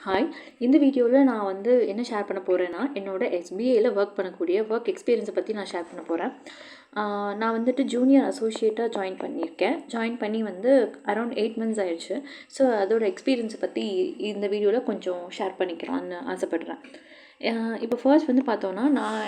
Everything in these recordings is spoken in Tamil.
ஹாய். இந்த வீடியோவில் நான் என்ன ஷேர் பண்ண போகிறேன்னா, என்னோட எஸ்பிஐயில் ஒர்க் பண்ணக்கூடிய ஒர்க் எக்ஸ்பீரியன்ஸை பற்றி நான் ஷேர் பண்ண போகிறேன். நான் ஜூனியர் அசோசியேட்டாக ஜாயின் பண்ணியிருக்கேன். ஜாயின் பண்ணி அரௌண்ட் 8 மந்த்ஸ் ஆயிடுச்சு. ஸோ அதோட எக்ஸ்பீரியன்ஸை பற்றி இந்த வீடியோவில் கொஞ்சம் ஷேர் பண்ணிக்கலான்னு ஆசைப்பட்றேன். இப்போ ஃபர்ஸ்ட் பார்த்தோன்னா, நான்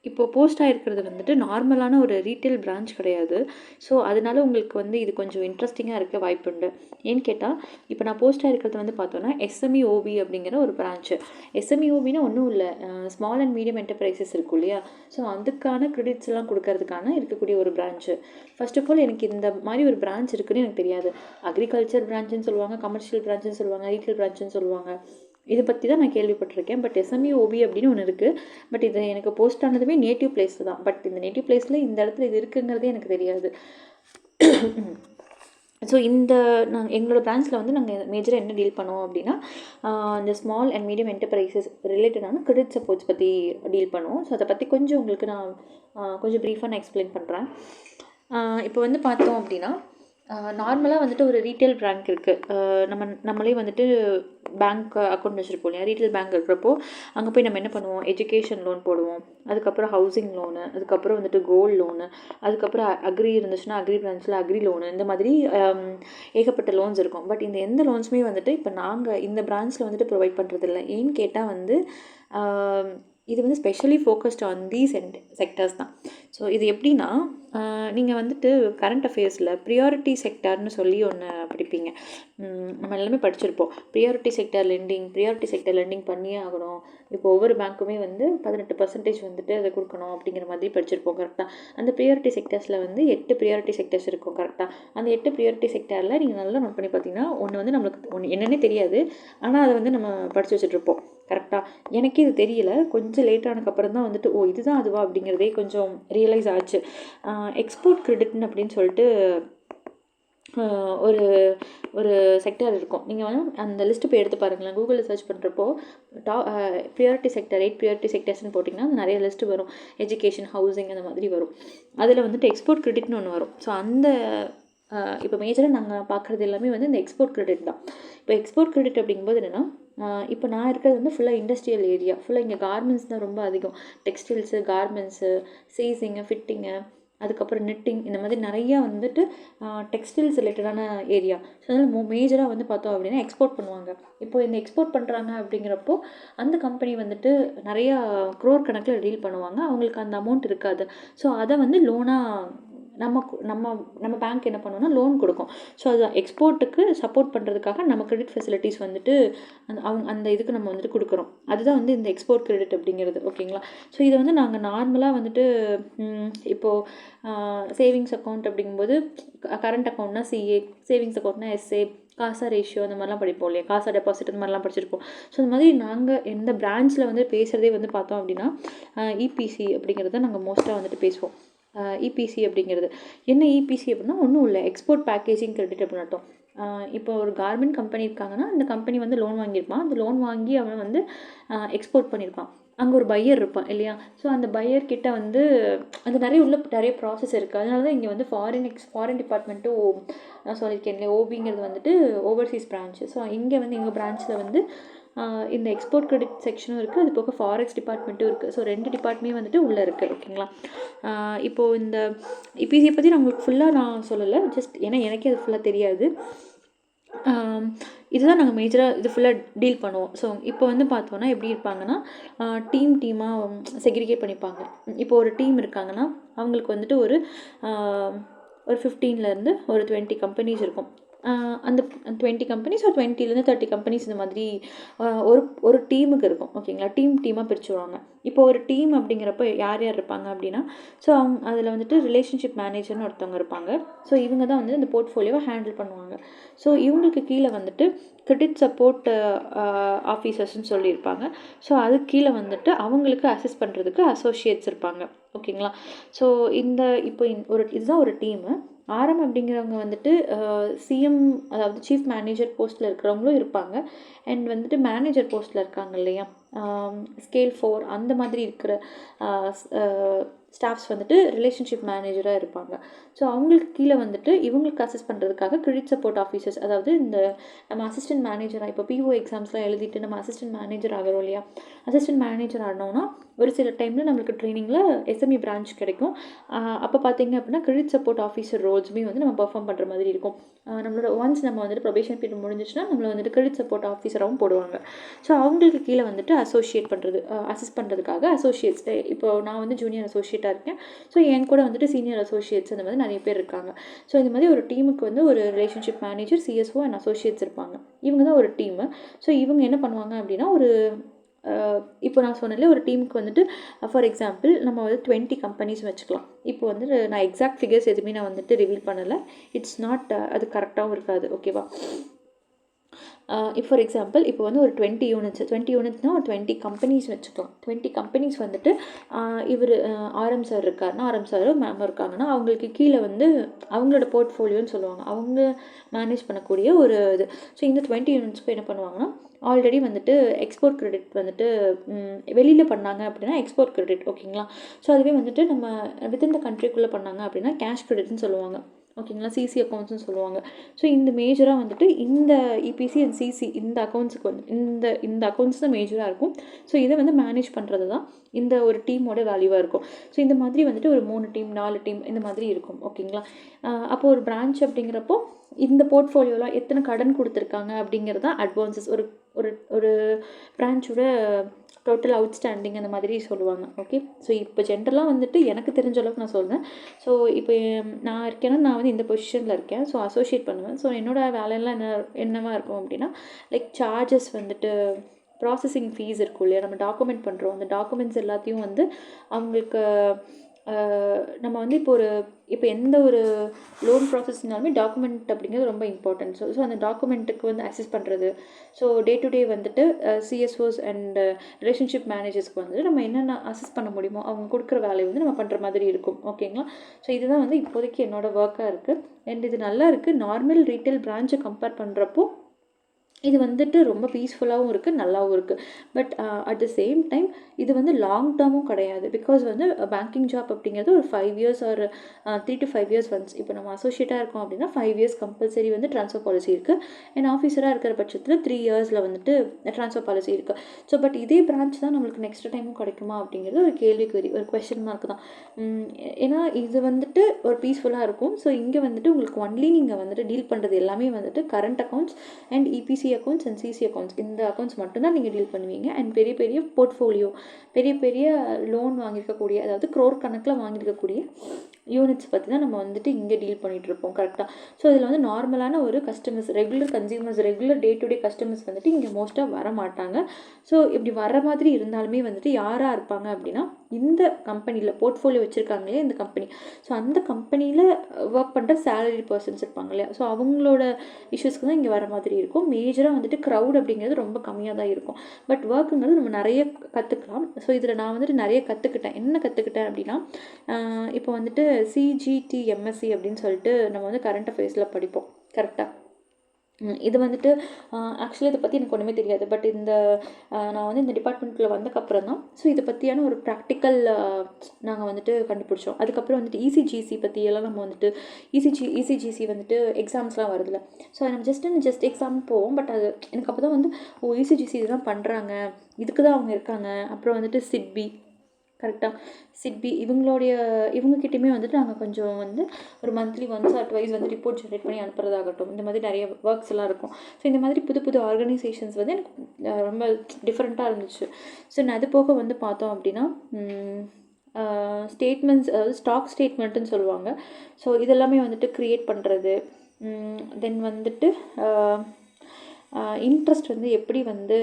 இப்போ போஸ்ட் ஆகிருக்கிறது நார்மலான ஒரு ரீட்டைல் பிரான்ச் கிடையாது. ஸோ அதனால உங்களுக்கு இது கொஞ்சம் இன்ட்ரெஸ்டிங்காக இருக்க வாய்ப்புண்டு. ஏன்னு கேட்டால், இப்போ நான் போஸ்ட் ஆகிருக்கிறது பார்த்தோன்னா எஸ்எம்இஓபி அப்படிங்கிற ஒரு பிரான்ச்சு. எஸ்எம்இஓபின்னா ஒன்றும் இல்லை, ஸ்மால் அண்ட் மீடியம் என்டர்பிரைசஸ் இருக்கும் இல்லையா. ஸோ அதுக்கான கிரெடிட்ஸ் எல்லாம் கொடுக்கறதுக்கான இருக்கக்கூடிய ஒரு பிரான்ச்சு. ஃபர்ஸ்ட் ஆஃப் ஆல் எனக்கு இந்த மாதிரி ஒரு பிரான்ச் இருக்குதுன்னு எனக்கு தெரியாது. அக்ரிகல்ச்சர் பிரான்ச்சுன்னு சொல்லுவாங்க, கமர்ஷியல் பிரான்ச்சுன்னு சொல்லுவாங்க, ரீட்டைல் பிரான்ச்சுன்னு சொல்லுவாங்க. இதை பற்றி தான் நான் கேள்விப்பட்டிருக்கேன். பட் எஸ்எம்இஓபி அப்படின்னு ஒன்று இருக்குது. பட் இது எனக்கு போஸ்ட் ஆனதுமே நேட்டிவ் பிளேஸ் தான். பட் இந்த நேட்டிவ் பிளேஸில் இந்த இடத்துல இது இருக்குங்கிறதே எனக்கு தெரியாது. ஸோ எங்களோட பிரான்ச்சில் நாங்கள் மேஜராக என்ன டீல் பண்ணுவோம் அப்படின்னா, இந்த ஸ்மால் அண்ட் மீடியம் என்டர்பிரைசஸ் ரிலேட்டடான கிரெடிட் சப்போர்ட்ஸ் பற்றி டீல் பண்ணுவோம். ஸோ அதை பற்றி கொஞ்சம் உங்களுக்கு நான் கொஞ்சம் ப்ரீஃபாக நான் எக்ஸ்பிளைன் பண்ணுறேன். இப்போ பார்த்தோம் அப்படின்னா, நார்மலாக ஒரு ரீட்டைல் பேங்க் இருக்குது. நம்மளே பேங்க் அக்கௌண்ட் வச்சுருப்போம் இல்லையா. ரீட்டைல் பேங்க் இருக்கிறப்போ அங்கே போய் நம்ம என்ன பண்ணுவோம், எஜுகேஷன் லோன் போடுவோம், அதுக்கப்புறம் ஹவுசிங் லோனு, அதுக்கப்புறம் கோல்டு லோனு, அதுக்கப்புறம் அக்ரி இருந்துச்சுன்னா அக்ரி பிரான்ச்சில் அக்ரி லோனு, இந்த மாதிரி ஏகப்பட்ட லோன்ஸ் இருக்கும். பட் இந்த எந்த லோன்ஸுமே இப்போ நாங்கள் இந்த பிரான்ச்சில் ப்ரொவைட் பண்ணுறதில்ல. ஏன்னு கேட்டால் இது specially focused on these sectors தான். ஸோ இது எப்படின்னா, நீங்கள் கரண்ட் அஃபேர்ஸில் ப்ரியாரிட்டி செக்டார்னு சொல்லி ஒன்று படிப்பீங்க. நம்ம எல்லாமே படிச்சிருப்போம். ப்ரியாரிட்டி செக்டார் லெண்டிங் பண்ணியே ஆகணும். இப்போ ஒவ்வொரு பேங்க்குமே 18% அதை கொடுக்கணும் அப்படிங்கிற மாதிரி படிச்சிருப்போம். கரெக்டாக அந்த ப்ரியாரிட்டி செக்டர்ஸில் 8 ப்ரியாரிட்டி செக்டர்ஸ் இருக்கும். கரெக்டாக அந்த 8 ப்ரியாரிட்டி செக்டாரில் நீங்கள் நல்லா நோட் பண்ணி பார்த்தீங்கன்னா, ஒன்று நம்மளுக்கு என்னென்னே தெரியாது, ஆனால் அதை நம்ம படித்து வச்சுட்ருப்போம். கரெக்டாக எனக்கே இது தெரியல. கொஞ்சம் லேட்டானதுக்கப்புறம் தான் ஓ இதுதான் அதுவா அப்படிங்கிறதே கொஞ்சம் ரியலைஸ் ஆச்சு. எக்ஸ்போர்ட் கிரெடிட்னு அப்படின்னு சொல்லிட்டு ஒரு ஒரு செக்டர் இருக்கும். நீங்கள் அந்த லிஸ்ட்டு போய் எடுத்து பாருங்களேன். கூகுளில் சர்ச் பண்ணுறப்போ ப்ரியாரிட்டி செக்டர் 8 ப்ரியாரிட்டி செக்டர்ஸ்னு போட்டிங்கன்னா நிறைய லிஸ்ட்டு வரும். எஜுகேஷன், ஹவுசிங் அந்த மாதிரி வரும். அதில் எக்ஸ்போர்ட் கிரெடிட்னு ஒன்று வரும். ஸோ அந்த இப்போ மேஜராக நாங்கள் பார்க்குறது எல்லாமே இந்த எக்ஸ்போர்ட் கிரெடிட் தான். இப்போ எக்ஸ்போர்ட் கிரெடிட் அப்படிங்கும்போது என்னென்னா, இப்போ நான் இருக்கிறது ஃபுல்லாக இண்டஸ்ட்ரியல் ஏரியா. ஃபுல்லாக இங்கே கார்மெண்ட்ஸ் தான் ரொம்ப அதிகம். டெக்ஸ்டைல்ஸு, கார்மெண்ட்ஸு, சேசிங்கு, ஃபிட்டிங்கு, அதுக்கப்புறம் நெட்டிங், இந்த மாதிரி நிறையா டெக்ஸ்டைல்ஸ் ரிலேட்டடான ஏரியா. ஸோ அதனால் மேஜராக பார்த்தோம் அப்படின்னா எக்ஸ்போர்ட் பண்ணுவாங்க. இப்போ இந்த எக்ஸ்போர்ட் பண்ணுறாங்க அப்படிங்கிறப்போ அந்த கம்பெனி நிறையா க்ரோர் கணக்கில் டீல் பண்ணுவாங்க. அவங்களுக்கு அந்த அமௌண்ட் இருக்காது. ஸோ அதை லோனாக நம்ம பேங்க் என்ன பண்ணுவோம்னா லோன் கொடுக்கும். ஸோ அது எக்ஸ்போர்ட்டுக்கு சப்போர்ட் பண்ணுறதுக்காக நம்ம கிரெடிட் ஃபெசிலிட்டிஸ் அந்த இதுக்கு நம்ம கொடுக்குறோம். அதுதான் இந்த எக்ஸ்போர்ட் கிரெடிட் அப்படிங்கிறது. ஓகேங்களா. ஸோ இதை நாங்கள் நார்மலாக இப்போது சேவிங்ஸ் அக்கௌண்ட் அப்படிங்கும்போது கரண்ட் அக்கௌண்ட்னா சிஏ, சேவிங்ஸ் அக்கௌண்ட்னா எஸ்ஏ, காசா ரேஷியோ அந்த மாதிரிலாம் படிப்போம் இல்லையா. காசா டெபாசிட் அந்த மாதிரிலாம் படிச்சிருப்போம். ஸோ அந்த மாதிரி நாங்கள் எந்த பிரான்ச்சில் பேசுகிறதே பார்த்தோம் அப்படின்னா இபிசி அப்படிங்கிறத நாங்கள் மோஸ்ட்டாக பேசுவோம். இபிசி அப்படிங்கிறது என்ன? இபிசி அப்படின்னா ஒன்றும் இல்லை, எக்ஸ்போர்ட் பேக்கேஜிங் கிரெடிட் அப்படின்னு அர்த்தம். இப்போ ஒரு கார்மெண்ட் கம்பெனி இருக்காங்கன்னா, அந்த கம்பெனி லோன் வாங்கியிருப்பான். அந்த லோன் வாங்கி அவன் எக்ஸ்போர்ட் பண்ணியிருப்பான். அங்கே ஒரு பையர் இருப்பான் இல்லையா. ஸோ அந்த பையர்கிட்ட அது நிறைய ப்ராசஸ் இருக்குது. அதனால தான் இங்கே ஃபாரின் டிபார்ட்மெண்ட்டும் நான் சொல்லியிருக்கேன் இல்லையா. ஓபிங்கிறது ஓவர்சீஸ் பிரான்ச்சு. ஸோ இங்கே எங்கள் பிரான்ச்சில் இந்த எக்ஸ்போர்ட் கிரெடிட் செக்ஷனும் இருக்குது. அது போக ஃபாரெக்ஸ் டிபார்ட்மெண்ட்டும் இருக்குது. ஸோ 2 டிபார்ட்மெண்ட்டுமே உள்ளே இருக்குது. ஓகேங்களா. இப்போது இந்த இபிசியை பற்றி நான் உங்களுக்கு ஃபுல்லாக நான் சொல்லலை. ஜஸ்ட் ஏன்னா எனக்கே அது ஃபுல்லாக தெரியாது. இதுதான் நாங்கள் மேஜராக இது ஃபுல்லாக டீல் பண்ணுவோம். ஸோ இப்போ பார்த்தோன்னா எப்படி இருப்பாங்கன்னா, டீமாக செக்ரிகேட் பண்ணிப்பாங்க. இப்போ ஒரு டீம் இருக்காங்கன்னா அவங்களுக்கு ஒரு 15லேருந்து ஒரு 20 கம்பெனிஸ் இருக்கும். அந்த 20 கம்பெனிஸ் ஒரு 20லேருந்து 30 கம்பெனிஸ் இந்த மாதிரி ஒரு டீமுக்கு இருக்கும். ஓகேங்களா. டீமாக பிரிச்சுருவாங்க. இப்போ ஒரு டீம் அப்படிங்கிறப்ப யார் இருப்பாங்க அப்படின்னா, ஸோ அதில் ரிலேஷன்ஷிப் மேனேஜர்னு ஒருத்தவங்க இருப்பாங்க. ஸோ இவங்க தான் இந்த போர்ட்ஃபோலியோவை ஹேண்டில் பண்ணுவாங்க. ஸோ இவங்களுக்கு கீழே கிரெடிட் சப்போர்ட் ஆஃபீஸர்ஸ்ன்னு சொல்லியிருப்பாங்க. ஸோ அதுக்கு கீழே அவங்களுக்கு அசிஸ்ட் பண்ணுறதுக்கு அசோசியேட்ஸ் இருப்பாங்க. ஓகேங்களா. ஸோ இப்போ இதுதான் ஒரு டீமு. ஆர்எம் அப்படிங்கிறவங்க சிஎம், அதாவது சீஃப் மேனேஜர் போஸ்ட்டில் இருக்கிறவங்களும் இருப்பாங்க. அண்ட் மேனேஜர் போஸ்ட்டில் இருக்காங்க இல்லையா, ஸ்கேல் 4 அந்த மாதிரி இருக்கிற ஸ்டாஃப்ஸ் வந்துட்டு ரிலேஷன்ஷிப் மேனேஜராக இருப்பாங்க. ஸோ அவங்களுக்கு கீழே வந்துட்டு இவங்களுக்கு அசிஸ்ட் பண்ணுறதுக்காக கிரெடிட் சப்போர்ட் ஆஃபீஸர்ஸ், அதாவது இந்த நம்ம அசிஸ்டன்ட் மேனேஜராக இப்போ பிஓ எக்ஸாம்ஸ்லாம் எழுதிட்டு நம்ம அசிஸ்டன்ட் மேனேஜர் ஆகிறோம் இல்லையா, அசிஸ்டன்ட் மேனேஜர் ஆனோன்னா ஒரு சில டைமில் நம்மளுக்கு ட்ரைனிங்கில் எஸ்எம்இ பிரான்ச் கிடைக்கும். அப்போ பார்த்தீங்க அப்படின்னா கிரெடிட் சப்போர்ட் ஆஃபீஸர் ரோல்ஸுமே வந்து நம்ம பர்ஃபார்ம் பண்ணுற மாதிரி இருக்கும். நம்மளோட ஒன்ஸ் நம்ம வந்துட்டு ப்ரொபேஷன் பீரியட் முடிஞ்சிச்சுன்னா நம்மளை வந்துட்டு கிரெடிட் சப்போர்ட் ஆஃபீஸராகவும் போடுவாங்க. ஸோ அவங்களுக்கு கீழே வந்துட்டு அசோசியேட் பண்ணுறது, அசிஸ்ட் பண்ணுறதுக்காக அசோசியேட்ஸ், இப்போ நான் வந்து ஜூனியர் அசோசியேட்டாக இருக்கேன். ஸோ என் கூட வந்துட்டு சீனியர் அசோசியேட்ஸ் அந்த மாதிரி நிறைய பேர் இருக்காங்க. ஸோ இந்த மாதிரி ஒரு டீமுக்கு வந்து ஒரு relationship manager, CSO and Associates இருப்பாங்க. இவங்க தான் ஒரு டீமு. ஸோ இவங்க என்ன பண்ணுவாங்க அப்படின்னா, ஒரு இப்போ நான் சொன்னேன்ல ஒரு டீமுக்கு வந்துட்டு ஃபார் எக்ஸாம்பிள் நம்ம வந்து 20 கம்பெனிஸ் வச்சுக்கலாம். இப்போ வந்து நான் எக்ஸாக்ட் ஃபிகர்ஸ் எதுவுமே நான் வந்துட்டு ரிவீல் பண்ணலை. இட்ஸ் நாட் அது கரெக்டாகவும் இருக்காது. ஓகேவா? இப்போ ஃபார் எக்ஸாம்பிள் இப்போ வந்து ஒரு 20 யூனிட்ஸ்னால் ஒரு 20 கம்பெனிஸ் வச்சுக்கலாம். 20 கம்பெனிஸ் வந்துட்டு இவர் ஆர்எம் சார் இருக்காருன்னா, ஆர்எம் சாரும் மேம் இருக்காங்கன்னா அவங்களுக்கு கீழே வந்து அவங்களோட போர்ட்ஃபோலியோன்னு சொல்லுவாங்க, அவங்க மேனேஜ் பண்ணக்கூடிய ஒரு இது. ஸோ இந்த 20 யூனிட்ஸ்க்கு என்ன பண்ணுவாங்கன்னா, ஆல்ரெடி வந்துட்டு எக்ஸ்போர்ட் கிரெடிட் வந்துட்டு வெளியில் பண்ணாங்க அப்படின்னா எக்ஸ்போர்ட் கிரெடிட், ஓகேங்களா? ஸோ அதுவே வந்துட்டு நம்ம வித்தின் த கண்ட்ரிக்குள்ளே பண்ணாங்க அப்படின்னா கேஷ் கிரெடிட்னு சொல்லுவாங்க, ஓகேங்களா? சிசி அக்கௌண்ட்ஸ்னு சொல்லுவாங்க. ஸோ இந்த மேஜராக வந்துட்டு இந்த இபிசி அண்ட் சிசி இந்த அக்கௌண்ட்ஸுக்கு வந்து இந்த அக்கௌண்ட்ஸ் தான் மேஜராக இருக்கும். ஸோ இதை வந்து மேனேஜ் பண்ணுறது தான் இந்த ஒரு டீமோட வேல்யூவாக இருக்கும். ஸோ இந்த மாதிரி வந்துட்டு ஒரு 3 டீம் 4 டீம் இந்த மாதிரி இருக்கும், ஓகேங்களா? அப்போது ஒரு பிரான்ச் அப்படிங்கிறப்போ இந்த போர்ட்ஃபோலியோலாம் எத்தனை கடன் கொடுத்துருக்காங்க அப்படிங்கிறது தான் அட்வான்சஸ், ஒரு ஒரு ஒரு பிரான்ச்சோட டோட்டல் அவுட்ஸ்டாண்டிங் அந்த மாதிரி சொல்லுவாங்க. ஓகே, ஸோ இப்போ ஜென்ரலாக வந்துட்டு எனக்கு தெரிஞ்ச அளவுக்கு நான் சொல்கிறேன். ஸோ இப்போ நான் இருக்கேன்னா நான் வந்து இந்த பொசிஷனில் இருக்கேன். ஸோ அசோசியேட் பண்ணுவேன். ஸோ என்னோடய வேலையெல்லாம் என்னவாக இருக்கும் அப்படின்னா, லைக் சார்ஜஸ் வந்துட்டு ப்ராசஸிங் ஃபீஸ் இருக்கும் இல்லையா, நம்ம டாக்குமெண்ட் பண்ணுறோம், அந்த டாக்குமெண்ட்ஸ் எல்லாத்தையும் வந்து அவங்களுக்கு நம்ம வந்து இப்போ எந்த ஒரு லோன் ப்ராசஸ்னாலுமே டாக்குமெண்ட் அப்படிங்கிறது ரொம்ப இம்பார்ட்டன்ட். ஸோ அந்த டாக்குமெண்ட்டுக்கு வந்து அக்சஸ் பண்ணுறது. ஸோ டே டு டே வந்துட்டு சிஎஸ்ஓஸ் அண்ட் ரிலேஷன்ஷிப் மேனேஜர்ஸ்க்கு வந்து நம்ம என்னென்ன அக்சஸ் பண்ண முடியுமோ அவங்க கொடுக்குற வேலையை வந்து நம்ம பண்ணுற மாதிரி இருக்கும், ஓகேங்களா? ஸோ இதுதான் வந்து இப்போதைக்கு என்னோடய ஒர்க்காக இருக்குது. அண்ட் இது நல்லா இருக்குது. நார்மல் ரீட்டைல் பிரான்ச்சை கம்பேர் பண்ணுறப்போ இது வந்துட்டு ரொம்ப பீஸ்ஃபுல்லாகவும் இருக்குது, நல்லாவும் இருக்குது. But at the same time இது வந்து லாங் டேர்மும் கிடையாது. பிகாஸ் வந்து பேங்கிங் ஜாப் அப்படிங்கிறது ஒரு 5 இயர்ஸ் ஒரு 3 to 5 இயர்ஸ் ஒன்ஸ். இப்போ நம்ம அசோசியேட்டாக இருக்கோம் அப்படின்னா 5 இயர்ஸ் கம்பல்சரி வந்து ட்ரான்ஸ்ஃபர் பாலிசி இருக்குது. அண்ட் ஆஃபீஸராக இருக்கிற பட்சத்தில் 3 இயர்ஸில் வந்துட்டு ட்ரான்ஸ்ஃபர் பாலிசி இருக்குது. ஸோ பட் இதே பிரான்ச் தான் நம்மளுக்கு நெக்ஸ்ட் டைமும் கிடைக்குமா அப்படிங்கிறது ஒரு கேள்விக்குறி, ஒரு கொஸ்டின் மார்க் தான். ஏன்னா இது வந்துட்டு ஒரு பீஸ்ஃபுல்லாக இருக்கும். ஸோ இங்கே வந்துட்டு உங்களுக்கு ஒன்லி நீங்கள் வந்துட்டு டீல் பண்ணுறது எல்லாமே வந்துட்டு current accounts and EPC accounts and CC accounts, இந்த அக்கௌண்ட்ஸ் மட்டும்தான் நீங்கள் டீல் பண்ணுவீங்க. அண்ட் பெரிய பெரிய போர்ட்ஃபோலியோ, பெரிய பெரிய லோன் வாங்கியிருக்கக்கூடிய, அதாவது க்ரோர் கணக்கில் வாங்கியிருக்கக்கூடிய யூனிட்ஸ் பற்றி தான் நம்ம வந்துட்டு இங்கே டீல் பண்ணிகிட்ருப்போம், கரெக்டாக? ஸோ இதில் வந்து நார்மலான ஒரு customers, regular consumers, regular day to day customers வந்துட்டு இங்கே மோஸ்ட்டாக வர மாட்டாங்க. ஸோ இப்படி வர மாதிரி இருந்தாலுமே வந்துட்டு யாராக இருப்பாங்க அப்படின்னா, இந்த கம்பெனியில் போர்ட்ஃபோலியோ வச்சுருக்காங்களே இந்த கம்பெனி, ஸோ அந்த கம்பெனியில் ஒர்க் பண்ணுற சேலரி பர்சன்ஸ் இருப்பாங்க இல்லையா, ஸோ அவங்களோட இஷ்யூஸ்க்கு தான் இங்கே வர மாதிரி இருக்கும். மேஜராக வந்துட்டு க்ரௌட் அப்படிங்கிறது ரொம்ப கம்மியாக தான் இருக்கும். பட் ஒர்க்குங்கிறது நம்ம நிறைய கற்றுக்கலாம். ஸோ இதில் நான் வந்துட்டு நிறைய கற்றுக்கிட்டேன். என்ன கற்றுக்கிட்டேன் அப்படின்னா, இப்போ வந்துட்டு சிஜிடிஎம்எஸ்சி அப்படின்னு சொல்லிட்டு நம்ம வந்து கரண்ட் அஃபேர்ஸில் படிப்போம், கரெக்டாக? இது வந்துட்டு ஆக்சுவலி இதை பற்றி எனக்கு ஒன்றுமே தெரியாது. பட் நான் வந்து இந்த டிபார்ட்மெண்ட்டில் வந்தக்கப்புறம் தான் ஸோ இதை பற்றியான ஒரு ப்ராக்டிக்கல் நாங்கள் வந்துட்டு கண்டுபிடிச்சோம். அதுக்கப்புறம் வந்துட்டு இசிஜிசி பற்றியெல்லாம் நம்ம வந்துட்டு இசிஜிசி வந்துட்டு எக்ஸாம்ஸ்லாம் வருதுல்ல, ஸோ நம்ம ஜஸ்ட் எக்ஸாம் போவோம். பட் அது எனக்கு அப்போ தான் வந்து இசிஜிசி இதுதான் பண்ணுறாங்க, இதுக்கு தான் அவங்க இருக்காங்க. அப்புறம் வந்துட்டு சிட்பி, கரெக்டாக? சிட்பி இவங்ககிட்டையுமே வந்துட்டு நாங்கள் கொஞ்சம் வந்து ஒரு மந்த்லி ஒன்ஸ் ஆர் ட்வைஸ் வந்து ரிப்போர்ட் ஜென்ரேட் பண்ணி அனுப்புறதாகட்டும், இந்த மாதிரி நிறைய ஒர்க்ஸ் எல்லாம் இருக்கும். ஸோ இந்த மாதிரி புது புது ஆர்கனைசேஷன்ஸ் வந்து எனக்கு ரொம்ப டிஃப்ரெண்ட்டாக இருந்துச்சு. ஸோ நான் அது போக வந்து பார்த்தோம் அப்படின்னா ஸ்டேட்மெண்ட்ஸ், அதாவது ஸ்டாக் ஸ்டேட்மெண்ட்டுன்னு சொல்லுவாங்க. ஸோ இதெல்லாமே வந்துட்டு க்ரியேட் பண்ணுறது. தென் வந்துட்டு இன்ட்ரெஸ்ட் வந்து எப்படி வந்து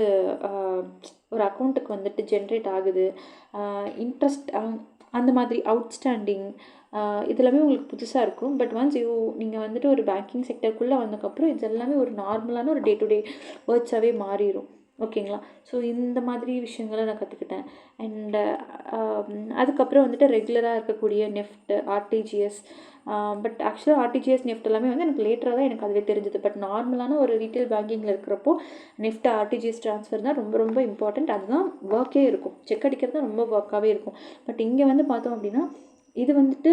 ஒரு அக்கௌண்ட்டுக்கு வந்துட்டு ஜென்ரேட் ஆகுது, இன்ட்ரெஸ்ட் அந்த மாதிரி அவுட்ஸ்டாண்டிங், இதெல்லாமே உங்களுக்கு புதுசாக இருக்கும். பட் ஒன்ஸ் நீங்கள் வந்துட்டு ஒரு பேங்கிங் செக்டருக்குள்ளே வந்ததுக்கப்புறம் இது எல்லாமே ஒரு நார்மலான ஒரு டே டு டே வேர்ட்ஸாகவே மாறிடும். ஓகேங்களா. ஸோ இந்த மாதிரி விஷயங்களை நான் கற்றுக்கிட்டேன். அண்டு அதுக்கப்புறம் வந்துட்டு ரெகுலராக இருக்கக்கூடிய நெஃப்ட், ஆர்டிஜிஎஸ். பட் ஆக்சுவலாக ஆர்டிஜிஎஸ், நெஃப்ட் எல்லாமே வந்து எனக்கு லேட்டராக தான் எனக்கு அதுவே தெரிஞ்சுது. பட் நார்மலான ஒரு ரீட்டைல் பேங்கிங்கில் இருக்கிறப்போ நெஃப்ட், ஆர்டிஜிஎஸ் ட்ரான்ஸ்ஃபர் தான் ரொம்ப ரொம்ப இம்பார்ட்டண்ட். அதுதான் ஒர்க்கே இருக்கும். செக் அடிக்கிறது தான் ரொம்ப ஒர்க்காகவே இருக்கும். பட் இங்கே வந்து பார்த்தோம் அப்படின்னா இது வந்துட்டு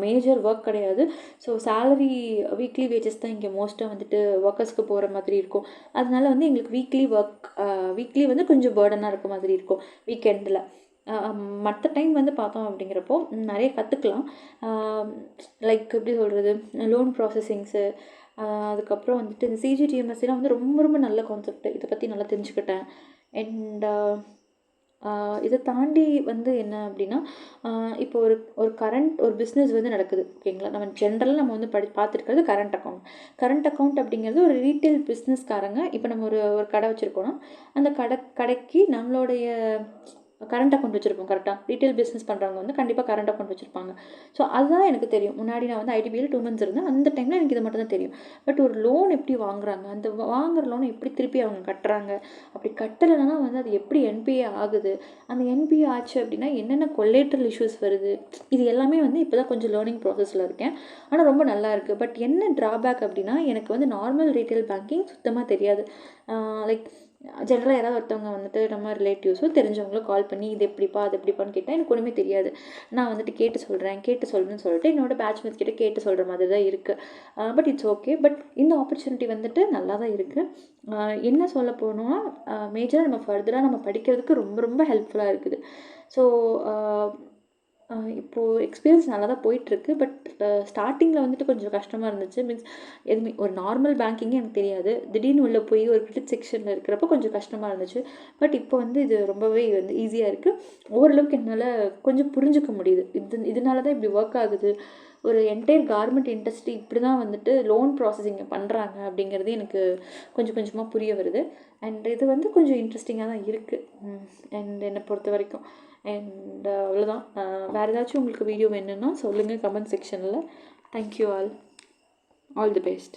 மேஜர் ஒர்க் கிடையாது. ஸோ சேலரி வீக்லி வேஜஸ் தான் இங்கே மோஸ்ட்டாக வந்துட்டு ஒர்க்கர்ஸ்க்கு போகிற மாதிரி இருக்கும். அதனால வந்து எங்களுக்கு வீக்லி வந்து கொஞ்சம் பேர்டனாக இருக்க மாதிரி இருக்கும் வீக்கெண்டில். மற்ற டைம் வந்து பார்த்தோம் அப்படிங்கிறப்போ நிறைய கற்றுக்கலாம். லைக் எப்படி சொல்கிறது, லோன் ப்ராசஸிங்ஸு, அதுக்கப்புறம் வந்துட்டு இந்த சிஜிடிஎம்எஸ்லாம் வந்து ரொம்ப ரொம்ப நல்ல கான்செப்ட். இதை பற்றி நல்லா தெரிஞ்சுக்கிட்டேன். அண்ட் இதை தாண்டி வந்து என்ன அப்படின்னா இப்போ ஒரு ஒரு பிஸ்னஸ் வந்து நடக்குது. ஓகேங்களா. நம்ம ஜென்ரலாக நம்ம வந்து பார்த்துருக்கிறது கரண்ட் அக்கௌண்ட் அப்படிங்கிறது ஒரு ரீட்டைல் பிஸ்னஸ்காரங்க. இப்போ நம்ம ஒரு கடை வச்சுருக்கோன்னா அந்த கடைக்கு நம்மளுடைய கரண்ட் அக்கௌண்ட் வச்சுருப்போம். கரெக்டாக ரீட்டைல் பிஸ்னஸ் பண்ணுறவங்க வந்து கண்டிப்பாக கரண்ட் அக்கௌண்ட் வச்சுருப்பாங்க. ஸோ அதுதான் எனக்கு தெரியும். முன்னாடி நான் வந்து ஐடிபியில் 2 months இருந்தேன். அந்த டைமில் எனக்கு இது மட்டும் தான் தெரியும். பட் ஒரு லோன் எப்படி வாங்குறாங்க, அந்த வாங்குற லோனை எப்படி திருப்பி அவங்க கட்டுறாங்க, அப்படி கட்டலைன்னா வந்து அது எப்படி என்பிஏ ஆகுது, அந்த என்பிஏ ஆச்சு அப்படின்னா என்னென்ன கொலேட்ரல் இஷ்யூஸ் வருது, இது எல்லாமே வந்து இப்போ தான் கொஞ்சம் லேர்னிங் ப்ராசஸில் இருக்கேன். ஆனால் ரொம்ப நல்லா இருக்குது. பட் என்ன ட்ராபேக் அப்படின்னா எனக்கு வந்து நார்மல் ரீட்டைல் பேங்கிங் சுத்தமாக தெரியாது. லைக் ஜென்ரலாக யாராவது ஒருத்தவங்க வந்துட்டு நம்ம ரிலேட்டிவ்ஸோ தெரிஞ்சவங்களோ கால் பண்ணி இது எப்படிப்பா அது எப்படிப்பான்னு கேட்டால் எனக்கு ஒன்றுமே தெரியாது. நான் வந்துட்டு கேட்டு சொல்கிறேன்னு சொல்லிட்டு என்னோடய பேட்ச்மேட்ஸ் கிட்ட கேட்டு சொல்கிற மாதிரி தான் இருக்குது. But it's okay. பட் இந்த ஆப்பர்ச்சுனிட்டி வந்துட்டு நல்லா தான் இருக்குது. என்ன சொல்ல போனோம்னா மேஜராக நம்ம ஃபர்தராக நம்ம படிக்கிறதுக்கு ரொம்ப ரொம்ப ஹெல்ப்ஃபுல்லாக இருக்குது. ஸோ இப்போது எக்ஸ்பீரியன்ஸ் நல்லா தான் போயிட்டுருக்கு. பட் ஸ்டார்டிங்கில் வந்துட்டு கொஞ்சம் கஷ்டமாக இருந்துச்சு. மீன்ஸ் எதுவுமே ஒரு நார்மல் பேங்கிங்கே எனக்கு தெரியாது. திடீர்னு உள்ளே போய் ஒரு கிரெடிட் செக்ஷனில் இருக்கிறப்போ கொஞ்சம் கஷ்டமாக இருந்துச்சு. பட் இப்போ வந்து இது ரொம்பவே வந்து ஈஸியாக இருக்குது. ஓரளவுக்கு என்னால் கொஞ்சம் புரிஞ்சுக்க முடியுது. இதனால தான் இப்படி ஒர்க் ஆகுது. ஒரு என்டையர் கார்மெண்ட் இண்டஸ்ட்ரி இப்படி தான் வந்துட்டு லோன் ப்ராசஸிங்கை பண்ணுறாங்க அப்படிங்கிறது எனக்கு கொஞ்சம் கொஞ்சமாக புரிய வருது. அண்ட் இது வந்து கொஞ்சம் இன்ட்ரெஸ்டிங்காக தான் இருக்குது. அண்ட் என்னை பொறுத்த வரைக்கும் அண்ட் அவ்வளோதான். வேறு ஏதாச்சும் உங்களுக்கு வீடியோ வேணும்னா சொல்லுங்கள் கமெண்ட் செக்ஷனில். Thank you all the best.